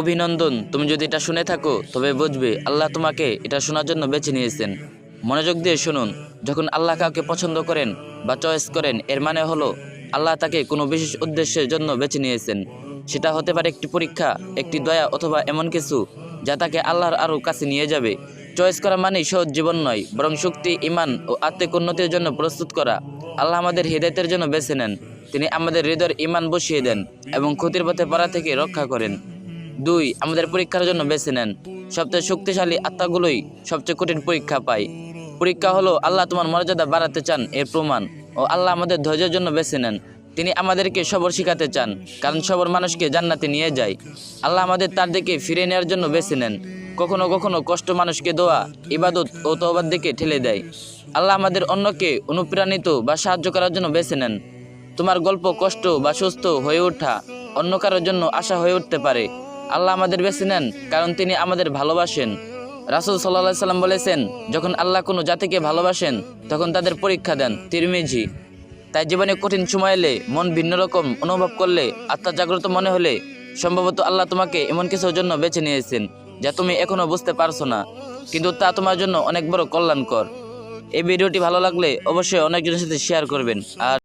অভিনন্দন, তুমি যদি এটা শুনে থাকো তবে বুঝবে আল্লাহ তোমাকে এটা শোনার জন্য বেছে নিয়েছেন। মনোযোগ দিয়ে শুনুন। যখন আল্লাহ কাউকে পছন্দ করেন বা চয়েস করেন, এর মানে হলো আল্লাহ তাকে কোনো বিশেষ উদ্দেশ্যের জন্য বেছে নিয়েছেন। সেটা হতে পারে একটি পরীক্ষা, একটি দয়া, অথবা এমন কিছু যা তাকে আল্লাহর আরও কাছে নিয়ে যাবে। চয়েস করা মানেই সহজ জীবন নয়, বরং শক্তি, ঈমান ও আত্মিক উন্নতির জন্য প্রস্তুত করা। আল্লাহ আমাদের হিদায়াতের জন্য বেছে নেন। তিনি আমাদের হৃদয়ের ঈমান বসিয়ে দেন এবং ক্ষতির পথে পড়া থেকে রক্ষা করেন। 2. আমাদের পরীক্ষার জন্য বেছে নেন। সবচেয়ে শক্তিশালী আত্মাগুলোই সবচেয়ে কঠিন পরীক্ষা পায়। পরীক্ষা হলো আল্লাহ তোমার মর্যাদা বাড়াতে চান এর প্রমাণ। ও আল্লাহ আমাদের ধৈর্যের জন্য বেছে নেন। তিনি আমাদেরকে সবর শিখাতে চান, কারণ সবর মানুষকে জান্নাতে নিয়ে যায়। আল্লাহ আমাদের তার দিকে ফিরে নেওয়ার জন্য বেছে নেন। কখনো কখনো কষ্ট মানুষকে দোয়া, ইবাদত ও তওবার দিকে ঠেলে দেয়। আল্লাহ আমাদের অন্যকে অনুপ্রাণিত বা সাহায্য করার জন্য বেছে নেন। তোমার গল্প কষ্ট বা সুস্থ হয়ে ওঠা অন্য কারোর জন্য আশা হয়ে উঠতে পারে। আল্লাহ আমাদের বেছে নেন কারণ তিনি আমাদের ভালোবাসেন। রাসূল সাল্লাল্লাহু আলাইহি সাল্লাম বলেছেন, যখন আল্লাহ কোনো জাতিকে ভালোবাসেন তখন তাদের পরীক্ষা দেন। তিরমিজি। তাই জীবনে কঠিন সময় এলে, মন ভিন্ন রকম অনুভব করলে, আত্মা জাগ্রত মনে হলে, সম্ভবত আল্লাহ তোমাকে এমন কিছুর জন্য বেছে নিয়েছেন যা তুমি এখনো বুঝতে পারছো না, কিন্তু তা তোমার জন্য অনেক বড় কল্যাণকর। এই ভিডিওটি ভালো লাগলে অবশ্যই অনেকজনের সাথে শেয়ার করবেন। আর